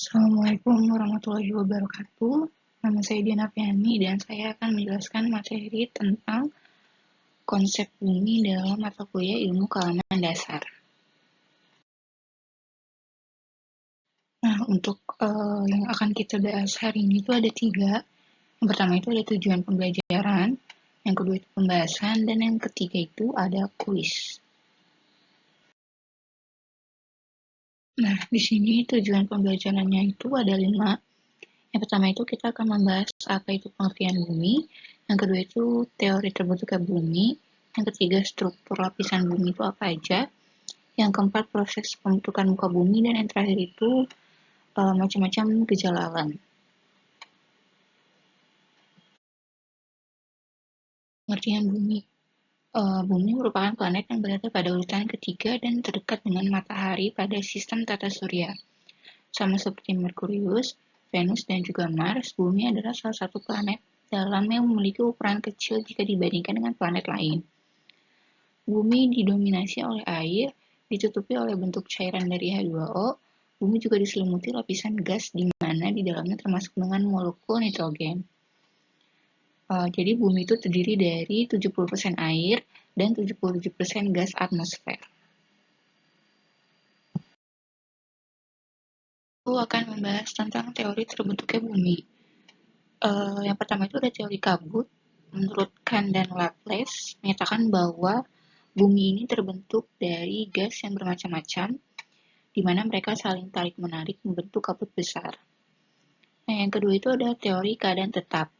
Assalamualaikum warahmatullahi wabarakatuh. Nama saya Diana Piani dan saya akan menjelaskan materi tentang konsep bumi dalam mata kuliah ilmu kealaman dasar. Nah, untuk yang akan kita bahas hari ini itu ada 3. Yang pertama itu ada tujuan pembelajaran, yang kedua itu pembahasan, dan yang ketiga itu ada kuis. Nah, di sini tujuan pembelajarannya itu ada 5. Yang pertama itu kita akan membahas apa itu pengertian bumi, yang kedua itu teori terbentuknya bumi, yang ketiga struktur lapisan bumi itu apa aja, yang keempat proses pembentukan muka bumi, dan yang terakhir itu macam-macam gejala alam. Pengertian bumi. Bumi merupakan planet yang berada pada urutan ketiga dan terdekat dengan matahari pada sistem tata surya. Sama seperti Merkurius, Venus, dan juga Mars, bumi adalah salah satu planet dalam yang memiliki ukuran kecil jika dibandingkan dengan planet lain. Bumi didominasi oleh air, ditutupi oleh bentuk cairan dari H2O. Bumi juga diselimuti lapisan gas di mana di dalamnya termasuk dengan molekul nitrogen. Jadi bumi itu terdiri dari 70% air dan 77% gas atmosfer. Aku akan membahas tentang teori terbentuknya bumi. Yang pertama itu ada teori kabut. Menurut Kahn dan Laplace, menyatakan bahwa bumi ini terbentuk dari gas yang bermacam-macam, di mana mereka saling tarik-menarik membentuk kabut besar. Nah, yang kedua itu ada teori keadaan tetap.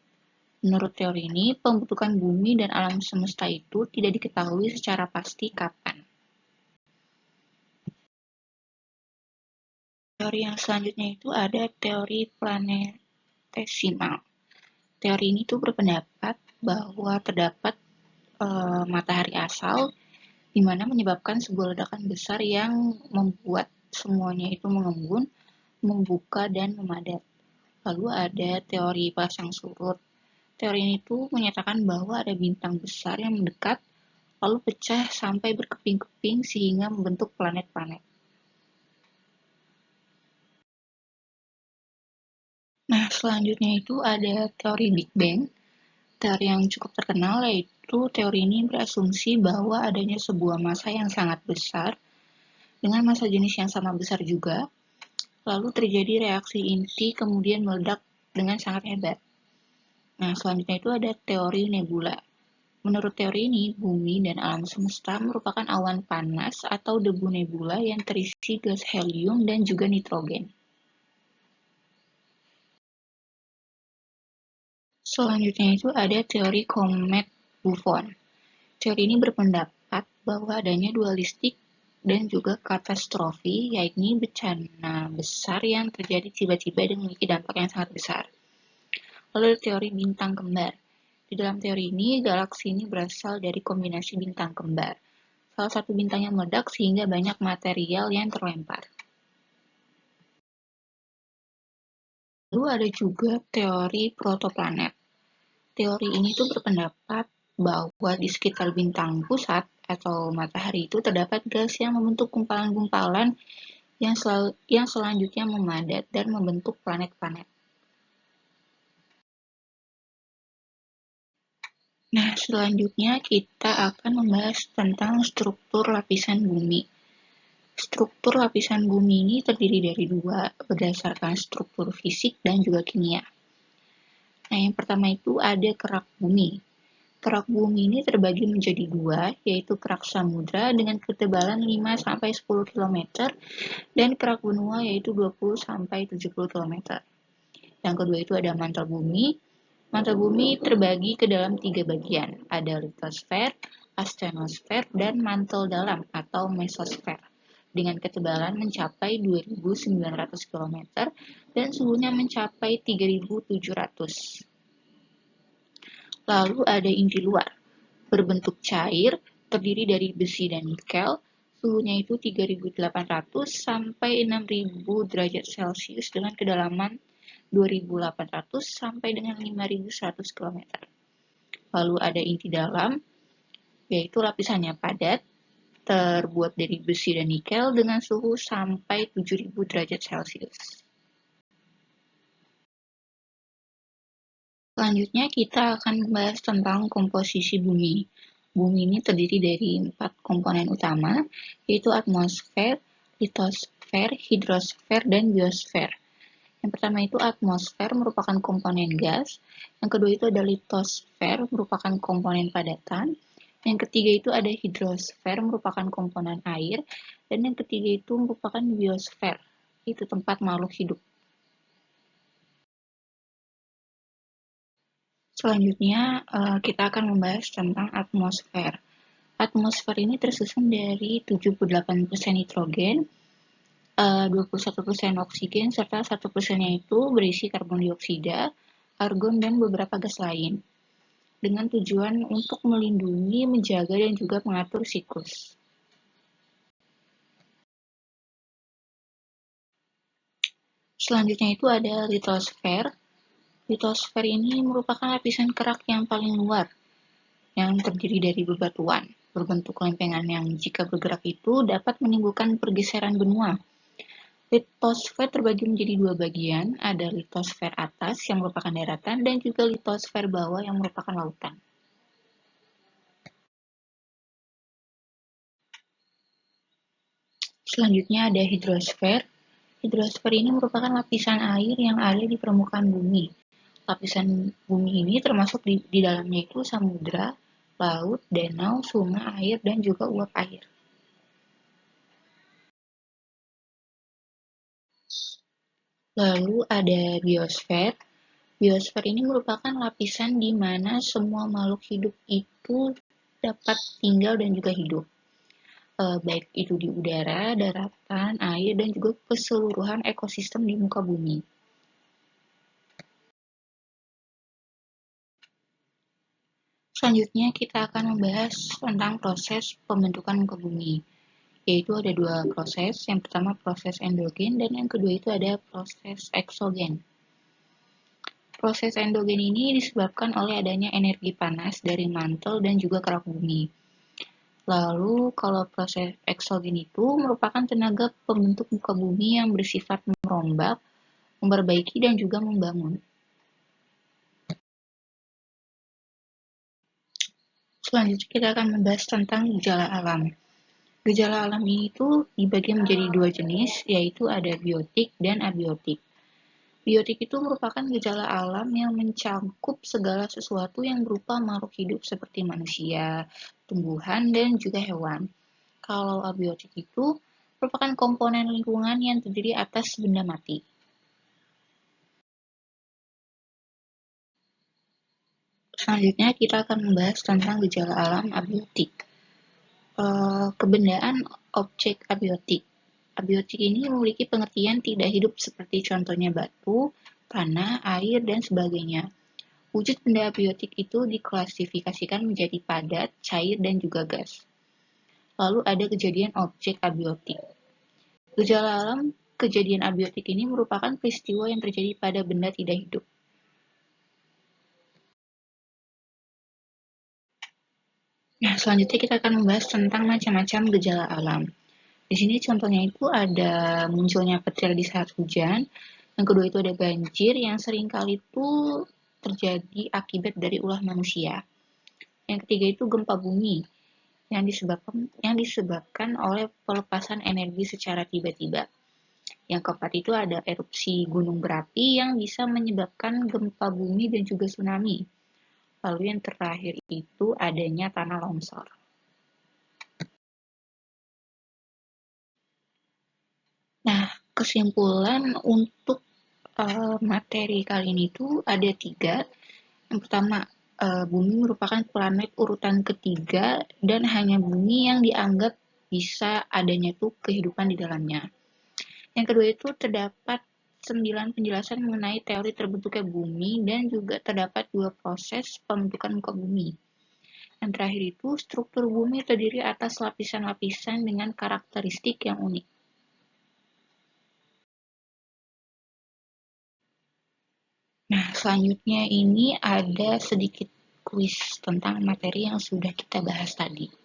Menurut teori ini, pembentukan bumi dan alam semesta itu tidak diketahui secara pasti kapan. Teori yang selanjutnya itu ada teori planetesimal. Teori ini tuh berpendapat bahwa terdapat matahari asal, di mana menyebabkan sebuah ledakan besar yang membuat semuanya itu mengembun, membuka, dan memadat. Lalu ada teori pasang surut. Teori ini tuh menyatakan bahwa ada bintang besar yang mendekat, lalu pecah sampai berkeping-keping sehingga membentuk planet-planet. Nah, selanjutnya itu ada teori Big Bang. Teori yang cukup terkenal yaitu teori ini berasumsi bahwa adanya sebuah massa yang sangat besar dengan massa jenis yang sama besar juga, lalu terjadi reaksi inti kemudian meledak dengan sangat hebat. Nah, selanjutnya itu ada teori nebula. Menurut teori ini, bumi dan alam semesta merupakan awan panas atau debu nebula yang terisi gas helium dan juga nitrogen. Selanjutnya itu ada teori komet Buffon. Teori ini berpendapat bahwa adanya dualistik dan juga katastrofi, yakni bencana besar yang terjadi tiba-tiba dan memiliki dampak yang sangat besar. Lalu ada teori bintang kembar. Di dalam teori ini, galaksi ini berasal dari kombinasi bintang kembar. Salah satu bintang yang meledak sehingga banyak material yang terlempar. Lalu ada juga teori protoplanet. Teori ini tuh berpendapat bahwa di sekitar bintang pusat atau matahari itu terdapat gas yang membentuk gumpalan-gumpalan yang selanjutnya memadat dan membentuk planet-planet. Nah, selanjutnya kita akan membahas tentang struktur lapisan bumi. Struktur lapisan bumi ini terdiri dari 2 berdasarkan struktur fisik dan juga kimia. Nah, yang pertama itu ada kerak bumi. Kerak bumi ini terbagi menjadi 2, yaitu kerak samudra dengan ketebalan 5-10 km dan kerak benua yaitu 20-70 km. Yang kedua itu ada mantel bumi. Mantel bumi terbagi ke dalam 3 bagian, ada litosfer, astenosfer, dan mantel dalam atau mesosfer dengan ketebalan mencapai 2.900 km dan suhunya mencapai 3.700. Lalu ada inti luar, berbentuk cair, terdiri dari besi dan nikel, suhunya itu 3.800 sampai 6.000 derajat Celcius dengan kedalaman 2.800 sampai dengan 5.100 km. Lalu ada inti dalam, yaitu lapisannya padat, terbuat dari besi dan nikel dengan suhu sampai 7.000 derajat Celcius. Selanjutnya kita akan membahas tentang komposisi bumi. Bumi ini terdiri dari 4 komponen utama, yaitu atmosfer, litosfer, hidrosfer, dan biosfer. Yang pertama itu atmosfer merupakan komponen gas, yang kedua itu ada litosfer merupakan komponen padatan, yang ketiga itu ada hidrosfer merupakan komponen air, dan yang ketiga itu merupakan biosfer, itu tempat makhluk hidup. Selanjutnya, kita akan membahas tentang atmosfer. Atmosfer ini tersusun dari 78% nitrogen, 21% oksigen, serta 1%-nya itu berisi karbon dioksida, argon, dan beberapa gas lain, dengan tujuan untuk melindungi, menjaga, dan juga mengatur siklus. Selanjutnya itu ada litosfer. Litosfer ini merupakan lapisan kerak yang paling luar, yang terdiri dari bebatuan, berbentuk lempengan yang jika bergerak itu dapat menimbulkan pergeseran benua. Litosfer terbagi menjadi dua bagian, ada litosfer atas yang merupakan daratan dan juga litosfer bawah yang merupakan lautan. Selanjutnya ada hidrosfer. Hidrosfer ini merupakan lapisan air yang ada di permukaan bumi. Lapisan bumi ini termasuk di dalamnya itu samudra, laut, danau, sungai, air, dan juga uap air. Lalu ada biosfer. Biosfer ini merupakan lapisan di mana semua makhluk hidup itu dapat tinggal dan juga hidup. Baik itu di udara, daratan, air, dan juga keseluruhan ekosistem di muka bumi. Selanjutnya kita akan membahas tentang proses pembentukan muka bumi, yaitu ada dua proses. Yang pertama proses endogen dan yang kedua itu ada proses eksogen. Proses endogen ini disebabkan oleh adanya energi panas dari mantel dan juga kerak bumi. Lalu kalau proses eksogen itu merupakan tenaga pembentuk muka bumi yang bersifat merombak, memperbaiki, dan juga membangun. Selanjutnya kita akan membahas tentang gejala alam. Gejala alam ini tuh dibagi menjadi dua jenis, yaitu ada biotik dan abiotik. Biotik itu merupakan gejala alam yang mencangkup segala sesuatu yang berupa makhluk hidup seperti manusia, tumbuhan, dan juga hewan. Kalau abiotik itu merupakan komponen lingkungan yang terdiri atas benda mati. Selanjutnya kita akan membahas tentang gejala alam abiotik. Kebendaan objek abiotik. Abiotik ini memiliki pengertian tidak hidup seperti contohnya batu, tanah, air, dan sebagainya. Wujud benda abiotik itu diklasifikasikan menjadi padat, cair, dan juga gas. Lalu ada kejadian objek abiotik. Gejala alam kejadian abiotik ini merupakan peristiwa yang terjadi pada benda tidak hidup. Nah, selanjutnya kita akan membahas tentang macam-macam gejala alam. Di sini contohnya itu ada munculnya petir di saat hujan, yang kedua itu ada banjir yang seringkali itu terjadi akibat dari ulah manusia. Yang ketiga itu gempa bumi yang disebabkan oleh pelepasan energi secara tiba-tiba. Yang keempat itu ada erupsi gunung berapi yang bisa menyebabkan gempa bumi dan juga tsunami. Lalu yang terakhir itu adanya tanah longsor. Nah, kesimpulan untuk materi kali ini tuh ada 3. Yang pertama, bumi merupakan planet urutan ketiga dan hanya bumi yang dianggap bisa adanya tuh kehidupan di dalamnya. Yang kedua itu terdapat 9 penjelasan mengenai teori terbentuknya bumi dan juga terdapat 2 proses pembentukan muka bumi. Yang terakhir itu struktur bumi terdiri atas lapisan-lapisan dengan karakteristik yang unik. Nah, selanjutnya ini ada sedikit kuis tentang materi yang sudah kita bahas tadi.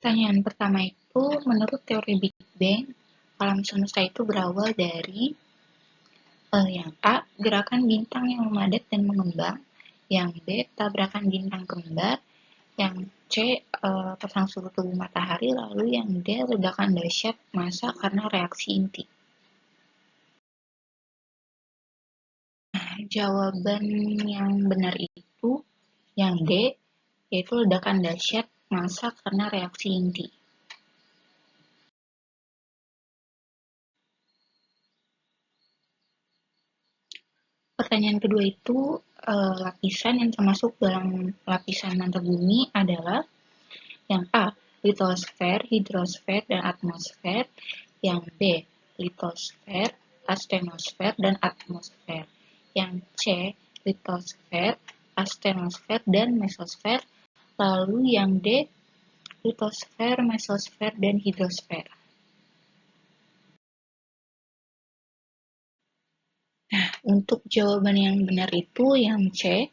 Pertanyaan pertama itu, menurut teori Big Bang, alam semesta itu berawal dari Yang A, gerakan bintang yang memadat dan mengembang. Yang B, tabrakan bintang kembar. Yang C, pasang surut tubuh matahari. Lalu yang D, ledakan dahsyat massa karena reaksi inti. Jawaban yang benar itu yang D, yaitu ledakan dahsyat massa karena reaksi inti. Pertanyaan kedua itu, lapisan yang termasuk dalam lapisan mantel bumi adalah yang A, litosfer, hidrosfer, dan atmosfer. Yang B, litosfer, astenosfer, dan atmosfer. Yang C, litosfer, astenosfer, dan mesosfer. Lalu yang D, litosfer, mesosfer, dan hidrosfer. Nah, untuk jawaban yang benar itu yang C,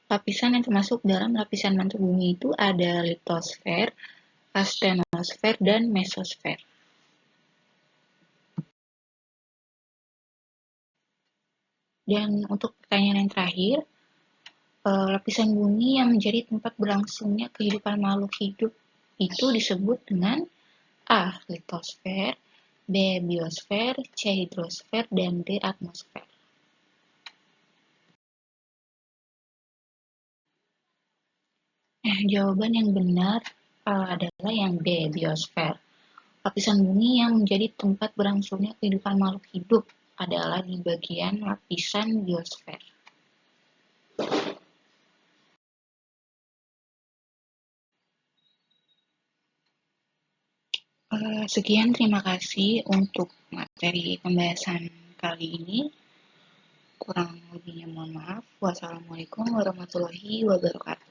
lapisan yang termasuk dalam lapisan mantel bumi itu ada litosfer, astenosfer, dan mesosfer. Dan untuk pertanyaan yang terakhir, lapisan bumi yang menjadi tempat berlangsungnya kehidupan makhluk hidup itu disebut dengan A, litosfer, B, biosfer, C, hidrosfer, dan D, atmosfer. Nah, jawaban yang benar adalah yang B, biosfer. Lapisan bumi yang menjadi tempat berlangsungnya kehidupan makhluk hidup adalah di bagian lapisan biosfer. Sekian, terima kasih untuk materi pembahasan kali ini. Kurang lebihnya mohon maaf. Wassalamualaikum warahmatullahi wabarakatuh.